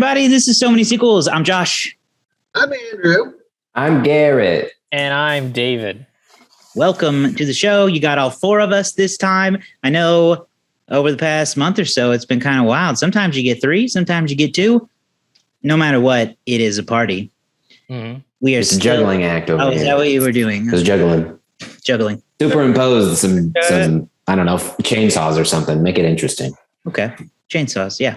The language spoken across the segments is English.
everybody. This is So Many Sequels. I'm Josh. I'm Andrew. I'm Garrett. And I'm David. Welcome to the show. You got all four of us this time. I know over the past month or so, it's been kind of wild. Sometimes you get three, sometimes you get two. No matter what, it is a party. Mm-hmm. We are it's a juggling act over here. Is that what you were doing? It was juggling. Juggling. Superimposed some I don't know, chainsaws or something. Make it interesting. Okay. Chainsaws, yeah.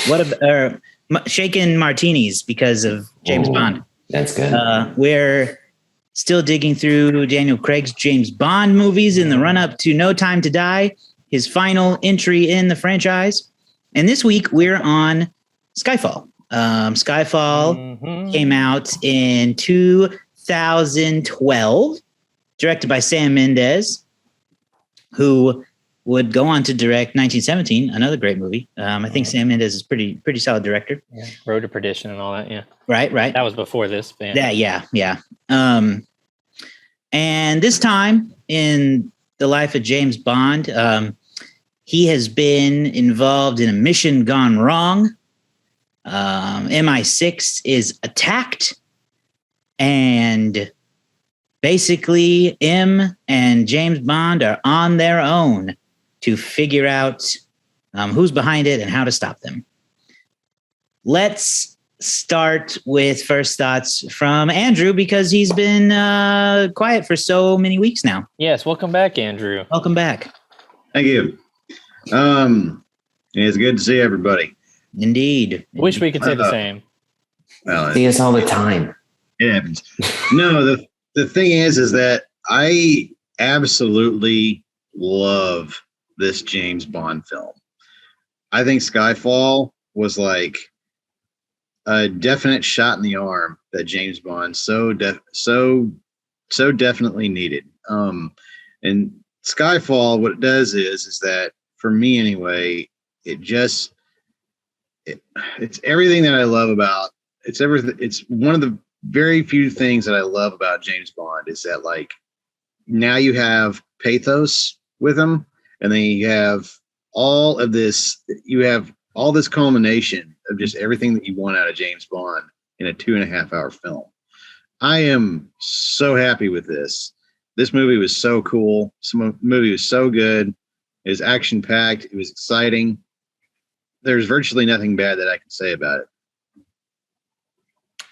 What about shaken martinis because of James Bond? That's good. We're still digging through Daniel Craig's James Bond movies in the run-up to No Time to Die, his final entry in the franchise. And this week we're on Skyfall. Skyfall came out in 2012, directed by Sam Mendes, who would go on to direct 1917, another great movie. I think Sam Mendes is pretty solid director. Yeah. Road to Perdition and all that. Yeah. Right. That was before this. Yeah. And this time in the life of James Bond, he has been involved in a mission gone wrong. MI6 is attacked, and basically M and James Bond are on their own to figure out who's behind it and how to stop them. Let's start with first thoughts from Andrew, because he's been quiet for so many weeks now. Yes, welcome back, Andrew. Welcome back. Thank you. It's good to see everybody. Indeed. Wish we could say the same. Well, see us all the time. It happens. No, the thing is that I absolutely love this James Bond film. I think Skyfall was like a definite shot in the arm that James Bond so definitely needed. And Skyfall, what it does is that, for me anyway, it's everything that I love about it's everything. It's one of the very few things that I love about James Bond is that, like, now you have pathos with him, and then you have all this culmination of just everything that you want out of James Bond in a 2.5 hour film. I am so happy with this. This movie was so cool. The movie was so good. It was action packed. It was exciting. There's virtually nothing bad that I can say about it.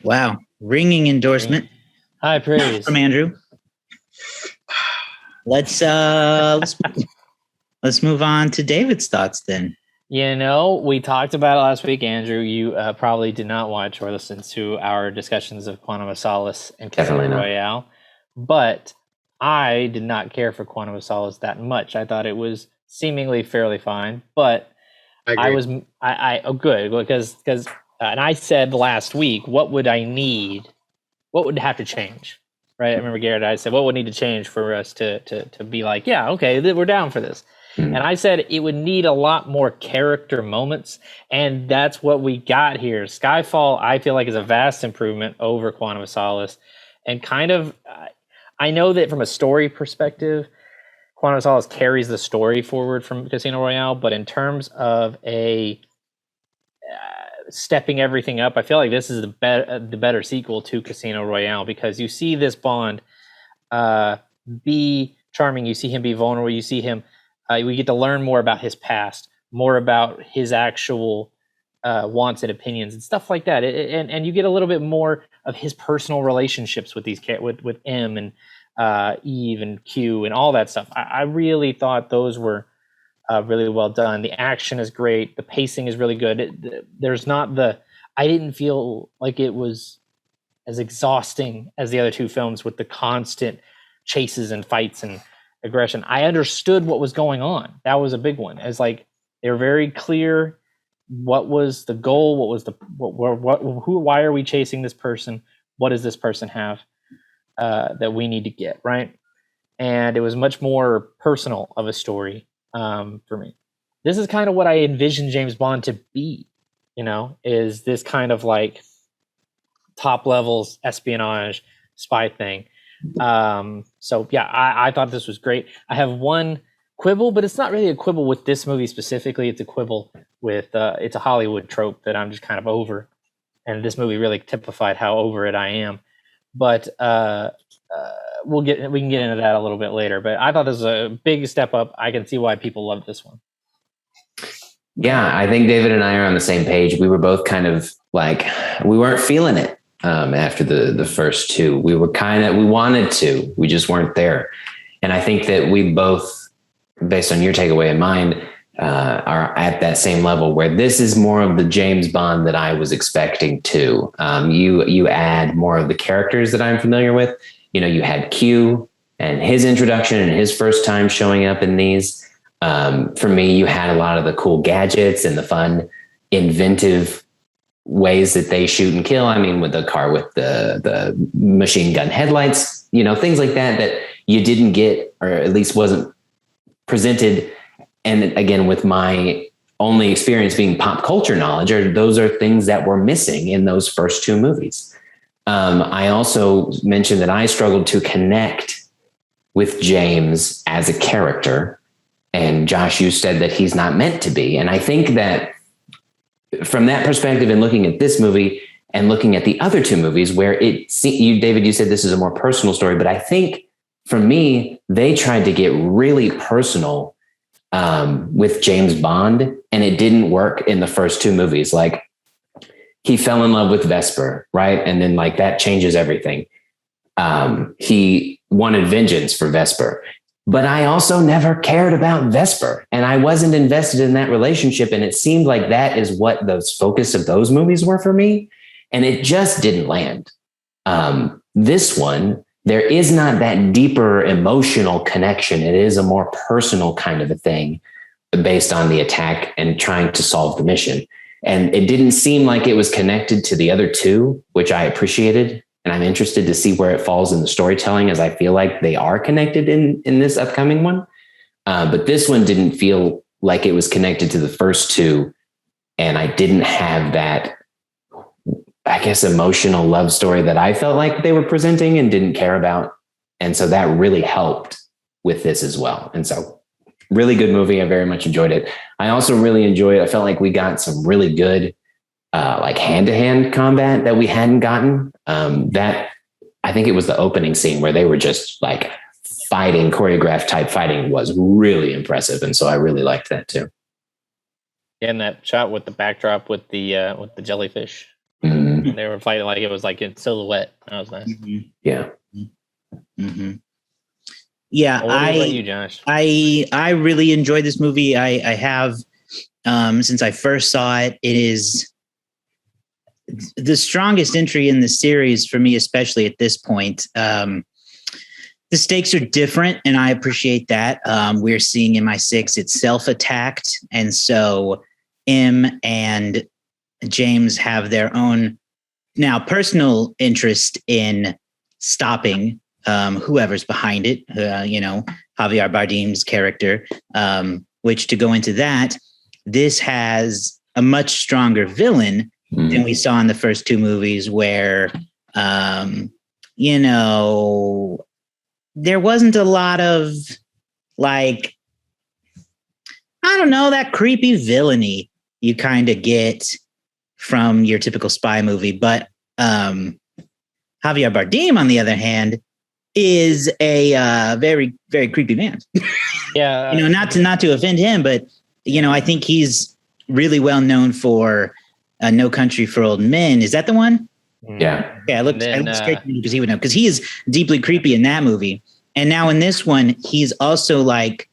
Wow. Ringing endorsement. High praise from Andrew. Let's move on to David's thoughts then. You know, we talked about it last week, Andrew. You probably did not watch or listen to our discussions of Quantum of Solace and Casino Royale, but I did not care for Quantum of Solace that much. I thought it was seemingly fairly fine, but good, because and I said last week, what would I need? What would have to change? Right? I remember Garrett, I said, what would need to change for us to be like, yeah, okay, we're down for this. And I said it would need a lot more character moments, and that's what we got here. Skyfall, I feel like, is a vast improvement over Quantum of Solace, and kind of, I know that from a story perspective, Quantum of Solace carries the story forward from Casino Royale, but in terms of a stepping everything up, I feel like this is the better sequel to Casino Royale, because you see this Bond be charming, you see him be vulnerable, you see him. We get to learn more about his past, more about his actual wants and opinions and stuff like that. And you get a little bit more of his personal relationships with these with M and Eve and Q and all that stuff. I really thought those were really well done. The action is great. The pacing is really good. I didn't feel like it was as exhausting as the other two films with the constant chases and fights and aggression. I understood what was going on. That was a big one. It's like they were very clear what was the goal, what was why are we chasing this person? What does this person have that we need to get, right? And it was much more personal of a story for me. This is kind of what I envisioned James Bond to be, is this kind of like top levels espionage spy thing. So yeah, I thought this was great. I have one quibble, but it's not really a quibble with this movie specifically. It's a quibble with it's a Hollywood trope that I'm just kind of over, and this movie really typified how over it I am. But we can get into that a little bit later. But I thought this was a big step up. I can see why people love this one. Yeah, I think David and I are on the same page. We were both kind of like, we weren't feeling it after the first two. We wanted to, we just weren't there. And I think that we both, based on your takeaway and mine, are at that same level where this is more of the James Bond that I was expecting to. You add more of the characters that I'm familiar with. You know, you had Q and his introduction and his first time showing up in these. For me, you had a lot of the cool gadgets and the fun, inventive ways that they shoot and kill. I mean, with the car with the machine gun headlights, you know, things like that you didn't get, or at least wasn't presented. And again, with my only experience being pop culture knowledge, those are things that were missing in those first two movies. I also mentioned that I struggled to connect with James as a character. And Josh, you said that he's not meant to be. And I think that from that perspective and looking at this movie and looking at the other two movies where David, you said this is a more personal story, but I think for me, they tried to get really personal with James Bond, and it didn't work in the first two movies. Like, he fell in love with Vesper, right? And then like that changes everything. He wanted vengeance for Vesper. But I also never cared about Vesper, and I wasn't invested in that relationship. And it seemed like that is what the focus of those movies were for me. And it just didn't land. This one, there is not that deeper emotional connection. It is a more personal kind of a thing based on the attack and trying to solve the mission. And it didn't seem like it was connected to the other two, which I appreciated. And I'm interested to see where it falls in the storytelling, as I feel like they are connected in this upcoming one. But this one didn't feel like it was connected to the first two. And I didn't have that, I guess, emotional love story that I felt like they were presenting and didn't care about. And so that really helped with this as well. And so really good movie. I very much enjoyed it. I also really enjoyed, I felt like we got some really good like hand-to-hand combat that we hadn't gotten. That I think it was the opening scene where they were just like fighting, choreographed type fighting was really impressive. And so I really liked that too. And that shot with the backdrop with the jellyfish. Mm-hmm. They were fighting like it was like in silhouette. That was nice. Mm-hmm. Yeah. Mm-hmm. Yeah. What about you, Josh? I really enjoyed this movie. I have, since I first saw it, it is the strongest entry in the series for me, especially at this point. The stakes are different, and I appreciate that. We're seeing in MI6, it's self-attacked. And so M and James have their own now personal interest in stopping whoever's behind it, Javier Bardem's character, which, to go into that, this has a much stronger villain than we saw in the first two movies, where, there wasn't a lot of, like, I don't know, that creepy villainy you kind of get from your typical spy movie. But Javier Bardem, on the other hand, is a very, very creepy man. Yeah. Not to offend him, but, I think he's really well known for No Country for Old Men. Is that the one? Yeah. Yeah, I looked straight because he would know, because he is deeply creepy in that movie. And now in this one, he's also like,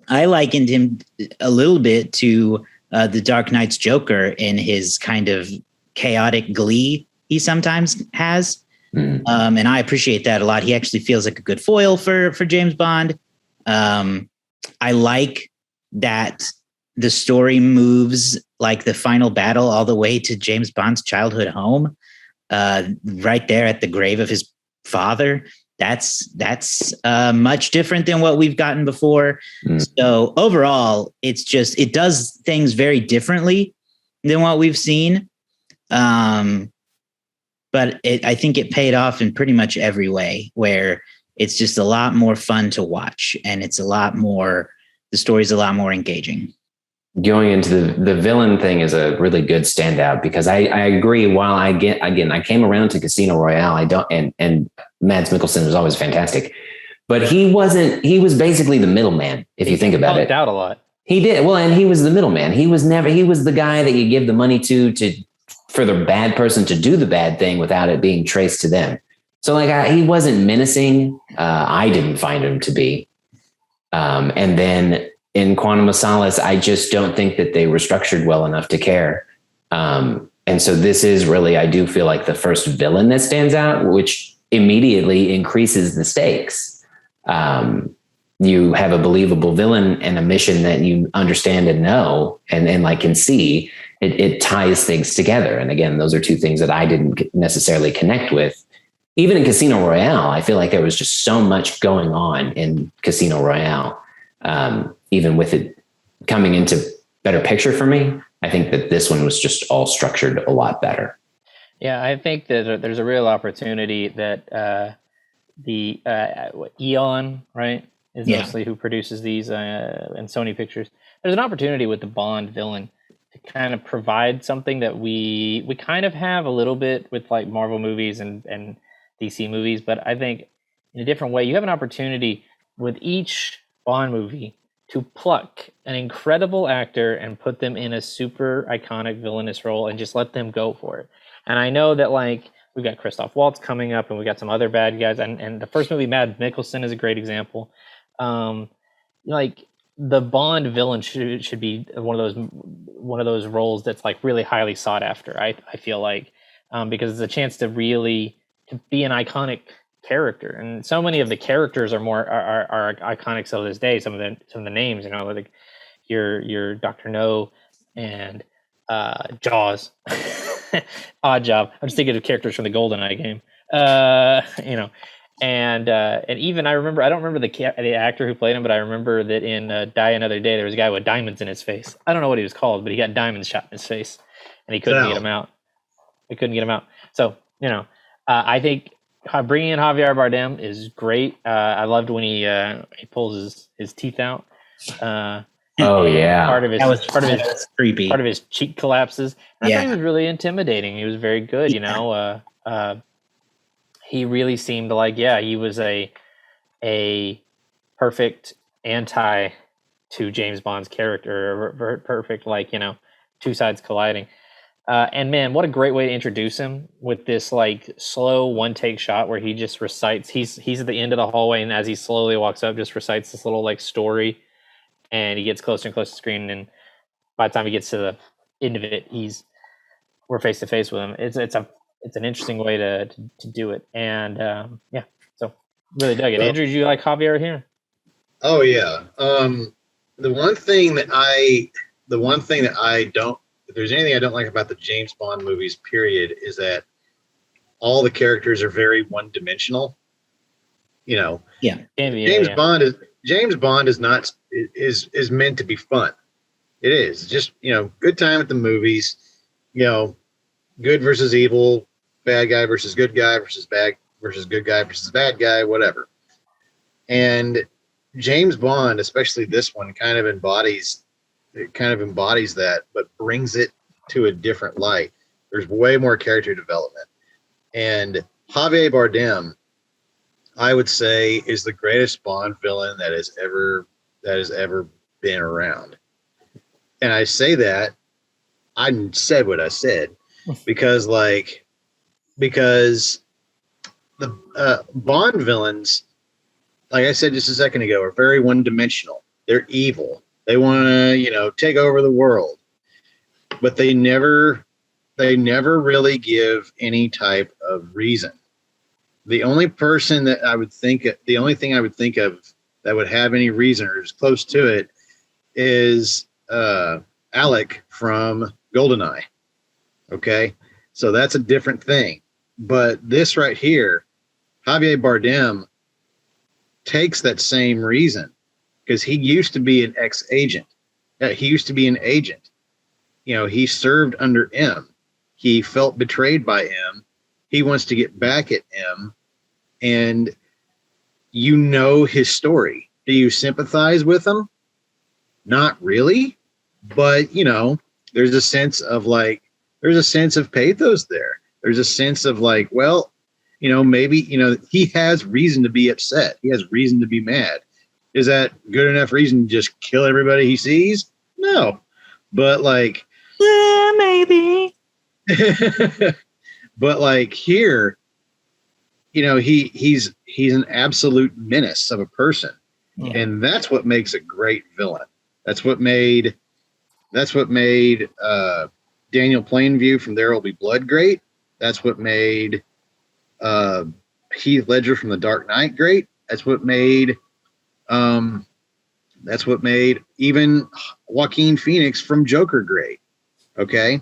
I likened him a little bit to the Dark Knight's Joker in his kind of chaotic glee he sometimes has. And I appreciate that a lot. He actually feels like a good foil for James Bond. I like that the story moves like the final battle all the way to James Bond's childhood home, right there at the grave of his father. That's much different than what we've gotten before. So overall, it does things very differently than what we've seen. But I think it paid off in pretty much every way, where it's just a lot more fun to watch, and it's the story's a lot more engaging. Going into the villain thing is a really good standout, because I agree. While I came around to Casino Royale, and Mads Mikkelsen was always fantastic, but he was basically the middleman. If you think about it, out a lot. He did. Well, and he was the middleman. He was the guy that you give the money to for the bad person to do the bad thing without it being traced to them. So like, he wasn't menacing. I didn't find him to be. And then in Quantum of Solace, I just don't think that they were structured well enough to care. And so this is really, I do feel like, the first villain that stands out, which immediately increases the stakes. You have a believable villain and a mission that you understand and know and like can see. It ties things together. And again, those are two things that I didn't necessarily connect with. Even in Casino Royale, I feel like there was just so much going on in Casino Royale. Even with it coming into better picture for me, I think that this one was just all structured a lot better. Yeah, I think that there's a real opportunity that Eon, right, is mostly who produces these, and Sony Pictures. There's an opportunity with the Bond villain to kind of provide something that we kind of have a little bit with like Marvel movies and DC movies, but I think in a different way. You have an opportunity with each Bond movie to pluck an incredible actor and put them in a super iconic villainous role and just let them go for it. And I know that like we've got Christoph Waltz coming up, and we got some other bad guys, and the first movie, Mads Mikkelsen, is a great example. Like the Bond villain should be one of those roles that's like really highly sought after. I feel like because it's a chance to really to be an iconic character, and so many of the characters are iconic still to this day. Some of the names, you know, like your Dr. No and Jaws. Odd Job. I'm just thinking of characters from the GoldenEye game. You know, and even I don't remember the actor who played him, but I remember that in Die Another Day there was a guy with diamonds in his face. I don't know what he was called, but he got diamonds shot in his face, and he couldn't get him out. So you know, I think bringing in Javier Bardem is great. I loved when he pulls his teeth out. Oh yeah, part of his creepy. Part of his cheek collapses. I thought he was really intimidating. He was very good. You know, he really seemed like he was a perfect anti to James Bond's character, perfect, like, you know, two sides colliding. And man, what a great way to introduce him with this like slow one take shot where he just recites. He's at the end of the hallway, and as he slowly walks up, just recites this little like story. And he gets closer and closer to the screen, and by the time he gets to the end of it, we're face to face with him. It's an interesting way to do it, and so really dug it. Andrew, did you like Javier here? Oh yeah. The one thing that I don't, if there's anything I don't like about the James Bond movies, period, is that all the characters are very one dimensional. You know, James Bond is not is meant to be fun. It is just, you know, good time at the movies, you know, good versus evil, bad guy versus good guy versus bad versus good guy versus bad guy, whatever. And James Bond, especially this one, kind of embodies that, but brings it to a different light. There's way more character development. And Javier Bardem, I would say, is the greatest Bond villain that has ever been around. And I say that, I said what I said, because the Bond villains, like I said just a second ago, are very one-dimensional. They're evil. They want to, you know, take over the world, but they never really give any type of reason. The only thing I would think of that would have any reason or is close to it is Alec from GoldenEye. Okay, so that's a different thing. But this right here, Javier Bardem takes that same reason, because he used to be an ex-agent. He used to be an agent. You know, he served under M. He felt betrayed by M. He wants to get back at M. And you know his story. Do you sympathize with him? Not really, but you know, there's a sense of pathos there. There's a sense of like, well, you know, maybe, you know, he has reason to be upset. He has reason to be mad. Is that good enough reason to just kill everybody he sees? No, but like, yeah, maybe. But like here, you know, he's an absolute menace of a person, and that's what makes a great villain. That's what made Daniel Plainview from There Will Be Blood great. That's what made Heath Ledger from The Dark Knight great. That's what made even Joaquin Phoenix from Joker great. Okay.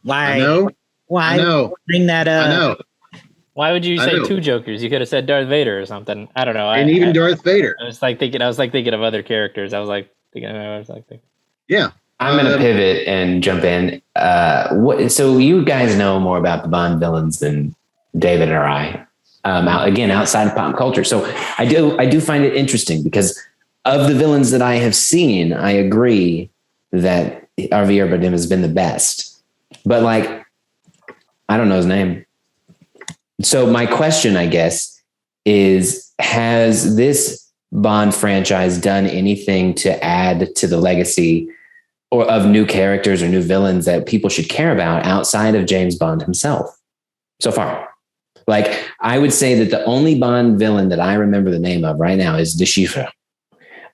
Why? I know. Why? I know. Bring that up. I know. Why would you I say know. two Jokers? You could have said Darth Vader or something. I don't know. And even Darth Vader. I was thinking of other characters. I was thinking. Yeah. I'm going to pivot and jump in. So you guys know more about the Bond villains than David or I. Outside of pop culture. So I do find it interesting because of the villains that I have seen, I agree that Javier Bardem has been the best. But like, I don't know his name. So my question, I guess, is, has this Bond franchise done anything to add to the legacy or of new characters or new villains that people should care about outside of James Bond himself so far? Like, I would say that the only Bond villain that I remember the name of right now is De Chiffre.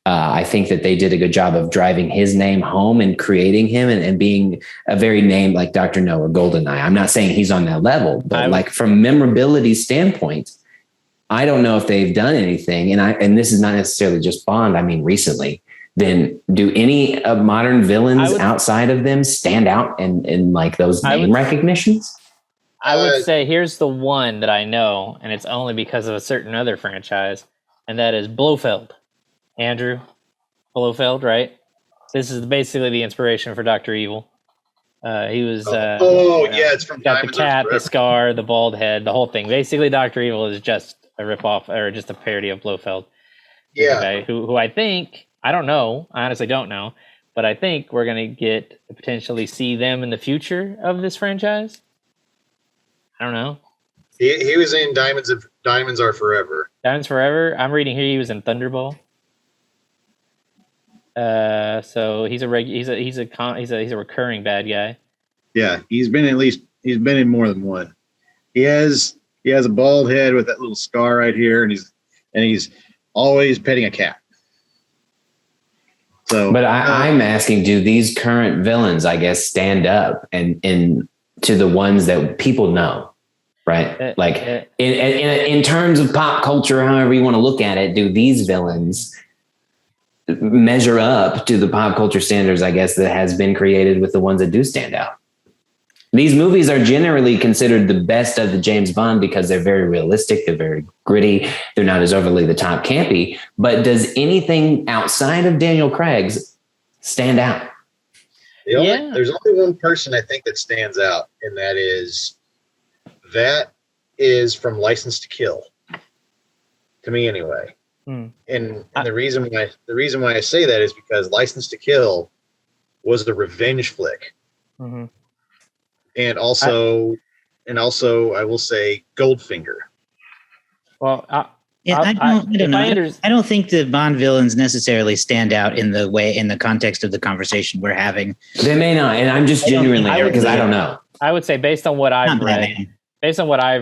I think that they did a good job of driving his name home and creating him and being a very name like Dr. No or GoldenEye. I'm not saying he's on that level, but like from memorability standpoint, I don't know if they've done anything. And this is not necessarily just Bond. I mean, recently, then do any of modern villains outside of them stand out in like those name recognitions? I would say here's the one that I know, and it's only because of a certain other franchise, and that is Blofeld. Andrew Blofeld, right? This is basically the inspiration for Dr. Evil. He was it's from got the Diamonds cat, Are the Forever. scar, the bald head, the whole thing. Basically, Dr. Evil is just a ripoff or just a parody of Blofeld. Yeah. Okay, who I think, I don't know, I honestly don't know, but I think we're gonna get to potentially see them in the future of this franchise. I don't know. He was in Diamonds Are Forever. Diamonds Forever. I'm reading here he was in Thunderball. So he's a recurring bad guy. Yeah, he's been in more than one. He has a bald head with that little scar right here, and he's always petting a cat. So, but I'm asking, do these current villains, I guess, stand up and to the ones that people know, right? Like in terms of pop culture, however you want to look at it, do these villains measure up to the pop culture standards, I guess, that has been created with the ones that do stand out? These movies are generally considered the best of the James Bond because they're very realistic. They're very gritty. They're not as overly the top campy. But does anything outside of Daniel Craig's stand out? There's only one person I think that stands out, and that is from License to Kill. To me, anyway. And the reason why I say that is because License to Kill was the revenge flick. Mm-hmm. And also I will say Goldfinger. Well, I don't know. I don't think the Bond villains necessarily stand out in the context of the conversation we're having. They may not, and I'm just genuinely here because I don't know. I would say based on what I've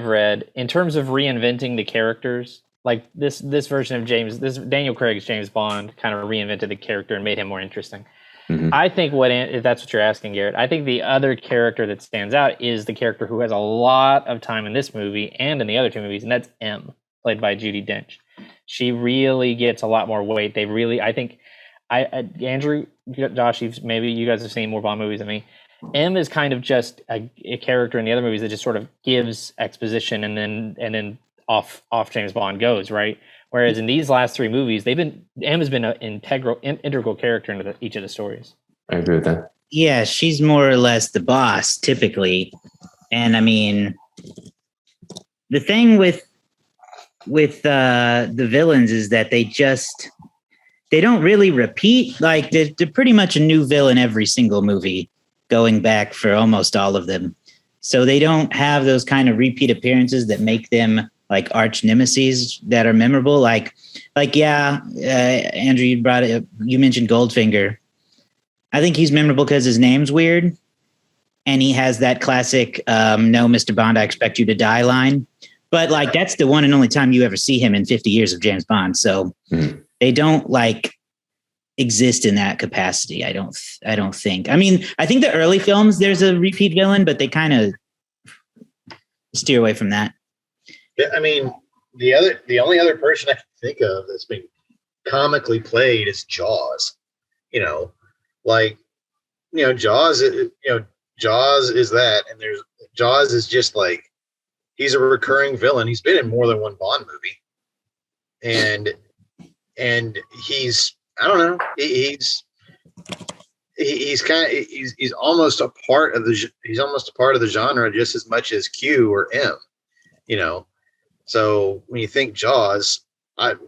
read, in terms of reinventing the characters, like this version of this Daniel Craig's James Bond kind of reinvented the character and made him more interesting. Mm-hmm. I think if that's what you're asking, Garrett, I think the other character that stands out is the character who has a lot of time in this movie and in the other two movies, and that's M, played by Judi Dench. She really gets a lot more weight. Andrew, Josh, maybe you guys have seen more Bond movies than me. M is kind of just a character in the other movies that just sort of gives exposition and then off James Bond goes, right? Whereas in these last three movies, M has been an integral character into each of the stories. I agree with that. Yeah, she's more or less the boss typically. And I mean, the thing with the villains is that they don't really repeat. Like they're pretty much a new villain every single movie, going back for almost all of them. So they don't have those kind of repeat appearances that make them like arch nemesis that are memorable. Like Andrew, you mentioned Goldfinger. I think he's memorable because his name's weird, and he has that classic "No, Mr. Bond, I expect you to die" line. But like that's the one and only time you ever see him in 50 years of James Bond. So they don't like exist in that capacity. I don't think. I mean, I think the early films there's a repeat villain, but they kind of steer away from that. Yeah, I mean, the only other person I can think of that's been comically played is Jaws. Jaws. Jaws is that, and Jaws is just like he's a recurring villain. He's been in more than one Bond movie, and he's I don't know. He's almost a part of the genre just as much as Q or M. So when you think Jaws,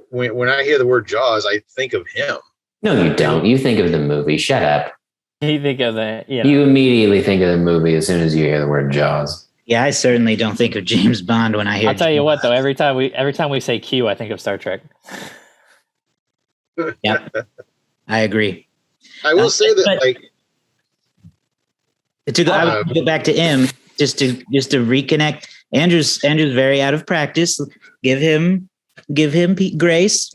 when I hear the word Jaws, I think of him. No, you don't. You think of the movie. Shut up. You think of that. Yeah. You immediately think of the movie as soon as you hear the word Jaws. Yeah, I certainly don't think of James Bond when I hear. I'll tell you what, though. Every time we say Q, I think of Star Trek. Yep, I agree. I will say that, I would go back to M just to reconnect. Andrew's very out of practice. Give him grace.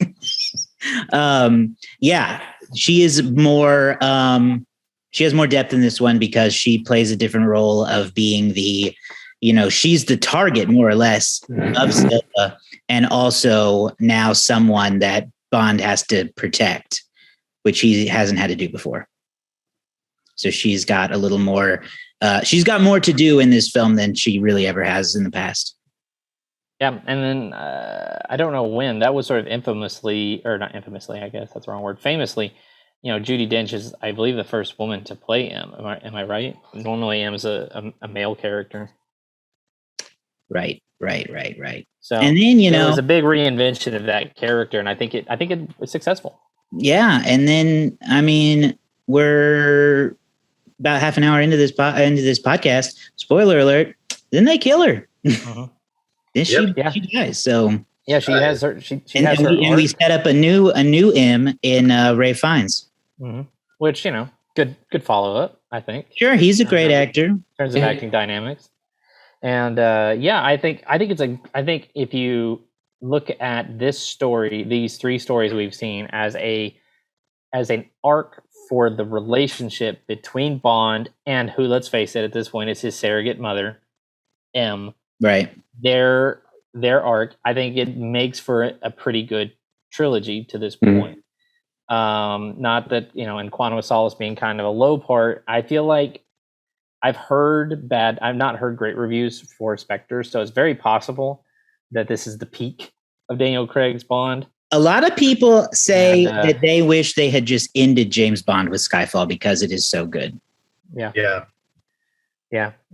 She is more. She has more depth in this one because she plays a different role of being she's the target more or less of Silva, and also now someone that Bond has to protect, which he hasn't had to do before. So she's got a little more. She's got more to do in this film than she really ever has in the past. Yeah, and then I don't know when that was sort of famously, I guess that's the wrong word. Famously, Judi Dench is, I believe, the first woman to play M. Am I right? Normally, M is a male character. Right. So, and then it was a big reinvention of that character, and I think it was successful. Yeah, and then I mean, we're about half an hour into this podcast. Spoiler alert! Then they kill her. Uh-huh. Then she dies. So yeah, she has her. And we set up a new M in Ray Fiennes, which good follow up. I think. Sure, he's a great actor in terms of acting dynamics. And I think if you look at this story, these three stories we've seen as an arc for the relationship between Bond and who, let's face it, at this point is his surrogate mother, M. Right. Their arc, I think it makes for a pretty good trilogy to this point. Not that and Quantum of Solace being kind of a low part. I feel like I've not heard great reviews for Spectre, so it's very possible that this is the peak of Daniel Craig's Bond. A lot of people say that they wish they had just ended James Bond with Skyfall because it is so good. Yeah.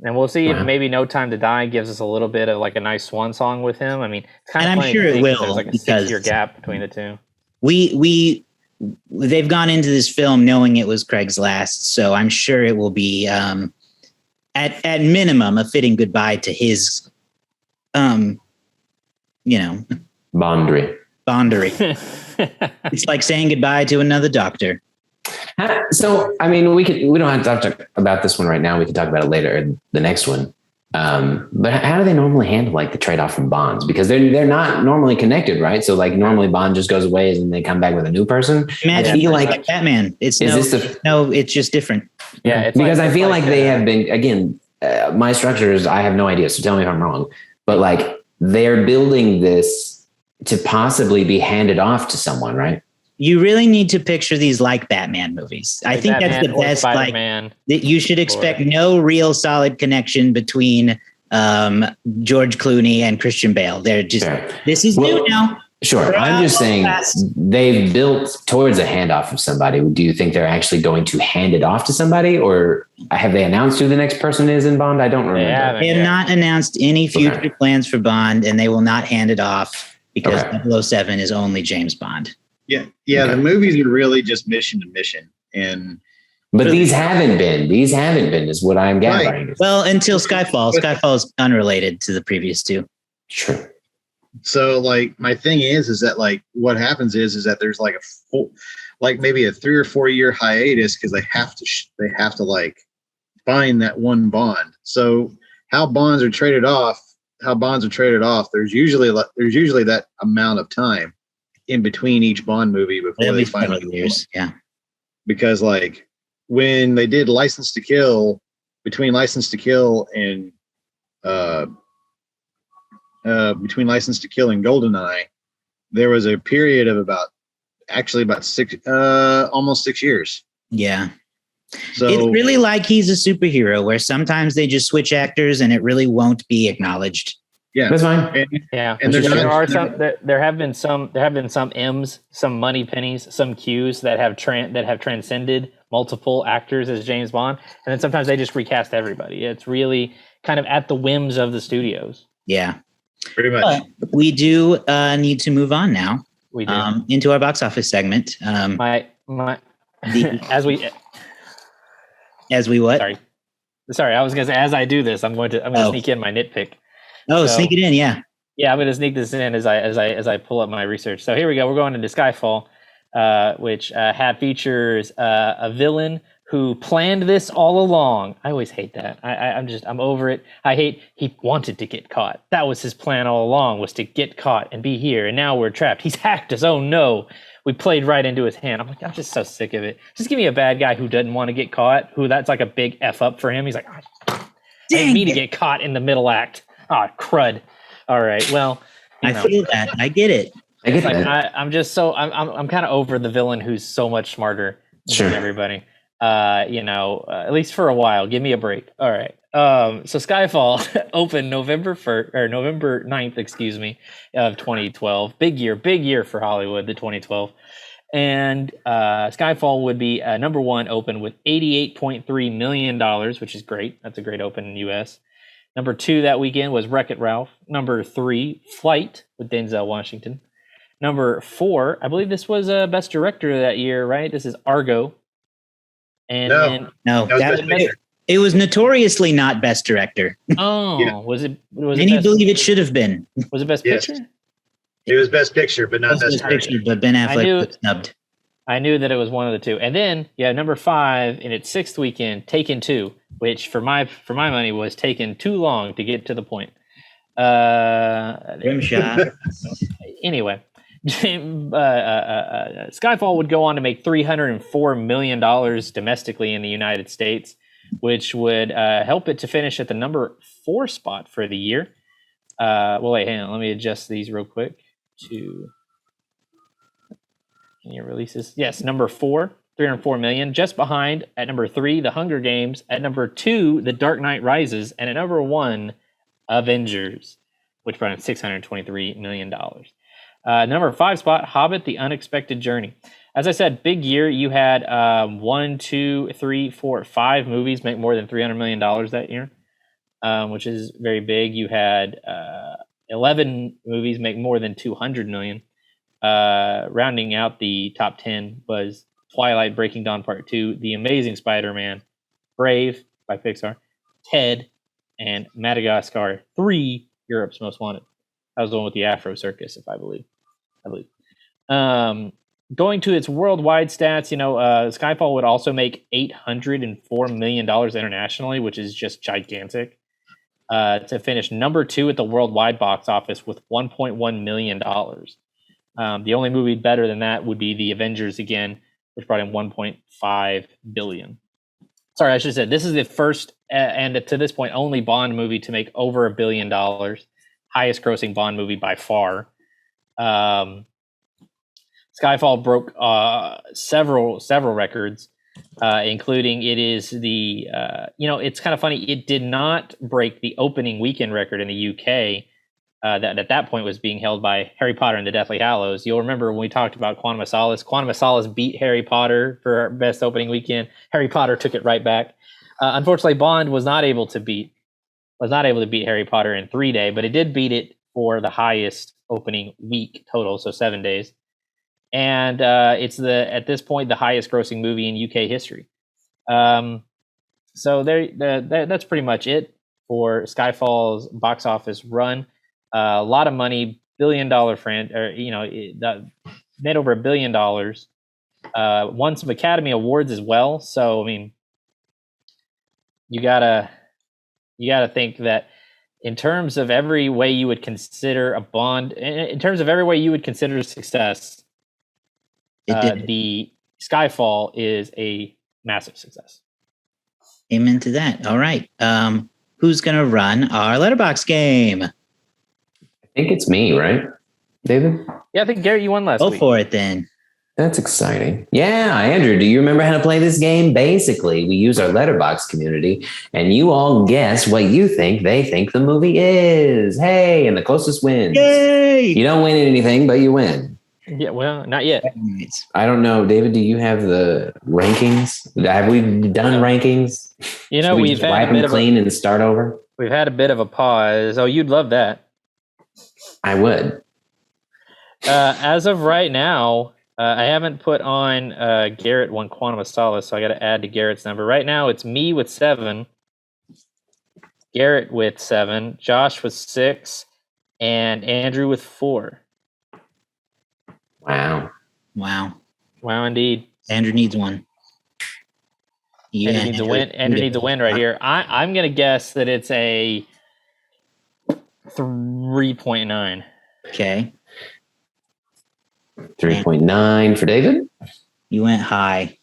And we'll see if maybe No Time to Die gives us a little bit of like a nice swan song with him. I mean, it's kind of I'm sure it will. There's like a 6-year gap between the two. They've gone into this film knowing it was Craig's last, so I'm sure it will be at minimum a fitting goodbye to his Bondery. It's like saying goodbye to another doctor. So I mean, we don't have to talk about this one right now. We can talk about it later in the next one. But how do they normally handle like the trade-off from Bonds? Because they're not normally connected, right? So like normally Bond just goes away and they come back with a new person. Imagine I feel like Batman. It's just different. Yeah, because I feel like they have been, again, my structures, I have no idea. So tell me if I'm wrong, but like they're building this to possibly be handed off to someone, right? You really need to picture these like Batman movies. I think Batman, that's the best. Spider-Man, that you should expect no real solid connection between George Clooney and Christian Bale. They're just this is new now. Sure, I'm just saying they've built towards a handoff of somebody. Do you think they're actually going to hand it off to somebody, or have they announced who the next person is in Bond? I don't remember. They have not announced any future plans for Bond, and they will not hand it off. because Okay. 007 is only James Bond. Yeah. Okay. The movies are really just mission to mission, and But these haven't been. These haven't been, is what I'm gathering. Well, until Skyfall. Skyfall is unrelated to the previous two. True. so like my thing is that like what happens is that there's like maybe a 3 or 4 year hiatus because they have to like find that one Bond. So how bonds are traded off, there's usually that amount of time in between each Bond movie before It'll they be find several years. Yeah. because like when they did License to Kill, between License to Kill and GoldenEye, there was a period of about 6 almost 6 years. Yeah. So It's really like he's a superhero where sometimes they just switch actors and it really won't be acknowledged. yeah, That's fine. Yeah, And there's there not- are some. There have been some M's, some money pennies, some Q's that have transcended multiple actors as James Bond, and then sometimes they just recast everybody. It's really kind of at the whims of the studios. Yeah. pretty much. But we do need to move on now We do. into our box office segment. My the- as we what? sorry. I was gonna say as I do this, I'm gonna Oh. sneak in my nitpick. Oh, So- sneak it in. Yeah. Yeah, I'm going to sneak this in as I pull up my research. So here we go. We're going into Skyfall, which features a villain who planned this all along. I always hate that. I'm over it. I hate he wanted to get caught. That was his plan all along, was to get caught and be here. And now we're trapped. He's hacked us. Oh no. We played right into his hand. I'm like, I'm just so sick of it. Just give me a bad guy who doesn't want to get caught, who that's like a big F up for him. He's like, I didn't mean to get caught in the middle act. Ah, crud. All right. Well, I feel that. I get it. I get like that. I'm just so I'm kind of over the villain who's so much smarter Sure. than everybody. At least for a while. Give me a break. All right. So Skyfall opened November 9th, excuse me, of 2012. Big year for Hollywood, the 2012. And Skyfall would be number one open with $88.3 million, which is great. That's a great open in the US. Number two that weekend was Wreck-It Ralph. Number three, Flight with Denzel Washington. Number four, I believe this was Best Director that year, right? This is Argo. And No. then No, That was that, Best Picture. it was notoriously not Best Director. oh, Yeah. was it Many best, believe it should have been. was it Best Yes. Picture? It was Best Picture, but not Best Best Picture, but Ben I knew- Affleck was snubbed. I knew that it was one of the two. And then number five in its sixth weekend, Taken 2, which for my money was taken too long to get to the point. Rim shot. Anyway, Skyfall would go on to make $304 million domestically in the United States, which would help it to finish at the number 4 spot for the year. Wait, hang on. Let me adjust these real quick to your releases. Yes, number 4, 304 million. Just behind at number 3, The Hunger Games. At number 2, The Dark Knight Rises. And at number 1, Avengers, which brought in $623 million. Number 5 spot, Hobbit: The Unexpected Journey. As I said, big year. You had 5 movies make more than $300 million that year, which is very big. You had 11 movies make more than $200 million. Rounding out the top 10 was Twilight, Breaking Dawn Part 2, The Amazing Spider-Man, Brave by Pixar, Ted, and Madagascar 3, Europe's Most Wanted. That was the one with the Afro Circus, if I believe. Going to its worldwide stats, Skyfall would also make $804 million internationally, which is just gigantic. To finish number 2 at the worldwide box office with $1.1 million. The only movie better than that would be The Avengers again, which brought in $1.5 billion. Sorry, I should have said this is the first and to this point only Bond movie to make over $1 billion. Highest grossing Bond movie by far. Skyfall broke several records, including it is the it's kind of funny. It did not break the opening weekend record in the UK. That at that point was being held by Harry Potter and the Deathly Hallows. You'll remember when we talked about Quantum of Solace. Quantum of Solace beat Harry Potter for our best opening weekend. Harry Potter took it right back. Unfortunately, Bond was not able to beat Harry Potter in 3 day, but it did beat it for the highest opening week total, so 7 days. And it's at this point the highest grossing movie in UK history. So that's pretty much it for Skyfall's box office run. A lot of money, $1 billion made over $1 billion. Won some Academy Awards as well. So I mean, you gotta think that in terms of every way you would consider a Bond, in terms of every way you would consider success, the Skyfall is a massive success. Amen to that. All right. Who's going to run our letterbox game? I think it's me, right, David? Yeah, I think Garrett, you won last week. Go for it then. That's exciting. Yeah, Andrew, do you remember how to play this game? Basically, we use our letterbox community, and you all guess what you think they think the movie is. Hey, and the closest wins. Yay! You don't win anything, but you win. Yeah, well, not yet. I don't know, David. Do you have the rankings? Have we done rankings? You know, we've had wipe them clean and start over. We've had a bit of a pause. Oh, you'd love that. I would. As of right now, I haven't put on Garrett one Quantum of Solace, so I got to add to Garrett's number. Right now, it's me with 7, Garrett with 7, Josh with 6, and Andrew with 4. Wow. Wow, indeed. Andrew needs one. Yeah, Andrew needs a win. Andrew needs a win right here. I'm going to guess that it's a 3.9. Okay. 3.9 for David. You went high.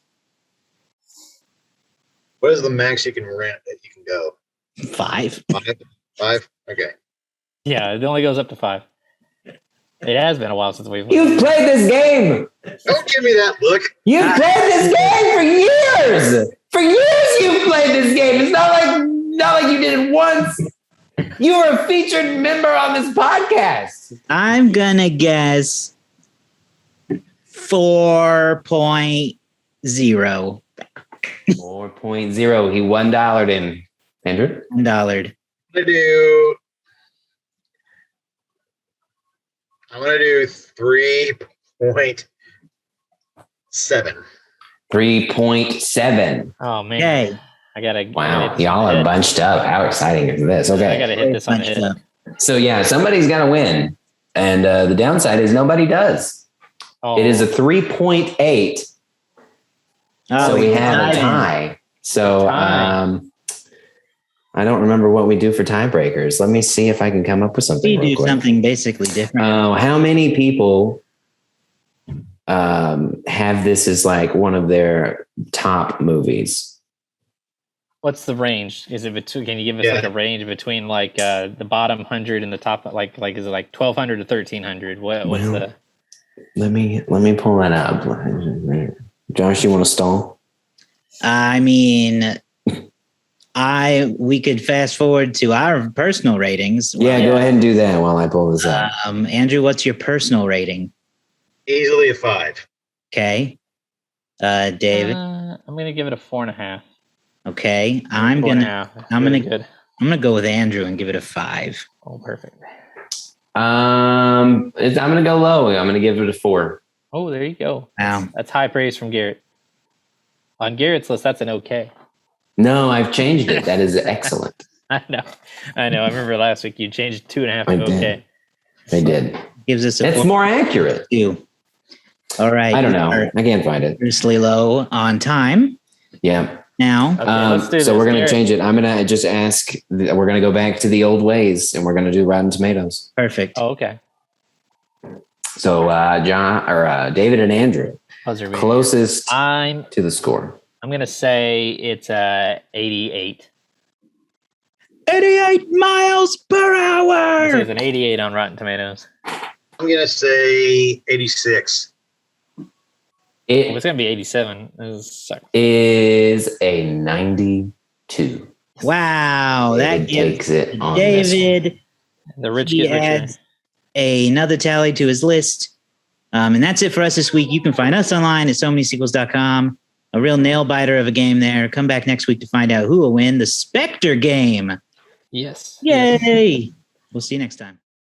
What is the max you can rent that you can go? 5. 5? Okay. Yeah, it only goes up to 5. It has been a while since we've. You've played this game. Don't give me that look. You've played this game for years. For years, you've played this game. It's not like you did it once. You were a featured member on this podcast. I'm gonna guess 4.0. 4.0. He $1 in. Andrew? $1. I'm gonna do 3.7. 3.7. Oh man. Okay. I gotta. Wow, y'all are bunched up. How exciting is this? Okay. I gotta hit this on the head. So yeah, somebody's gotta win. And the downside is nobody does. Oh. It is a 3.8. So we have a tie. So I don't remember what we do for tiebreakers. Let me see if I can come up with something. We do something basically different. How many people have this as like one of their top movies? What's the range? Is it between? Can you give us like a range between like the bottom 100 and the top like is it like 1,200 to 1,300? What's the? Let me pull that up. Josh, you want to stall? I mean, we could fast forward to our personal ratings. Yeah, go ahead and do that while I pull this up. Andrew, what's your personal rating? Easily a 5. Okay. David? I'm gonna give it a 4.5. Okay. I'm gonna go with Andrew and give it a 5. Oh, perfect. I'm gonna go low. I'm gonna give it a 4. Oh, there you go. Wow. That's high praise from Garrett. On Garrett's list, that's an okay. No, I've changed it. That is excellent. I know. I remember last week you changed 2.5 to okay. I did. Gives us It's more accurate. 2. All right. I don't know. I can't find it. Seriously low on time. Yeah. Now. Okay, let's do this. So we're going to change it. I'm going to just ask. We're going to go back to the old ways, and we're going to do Rotten Tomatoes. Perfect. Oh, okay. So David and Andrew, closest to the score. I'm going to say it's 88. 88 miles per hour. So it's an 88 on Rotten Tomatoes. I'm going to say 86. It's going to be 87. Is a 92. Wow. David takes it on David. The rich get richer. Adds another tally to his list. And that's it for us this week. You can find us online at somanysequels.com. A real nail biter of a game there. Come back next week to find out who will win the Spectre game. Yes. Yay. We'll see you next time.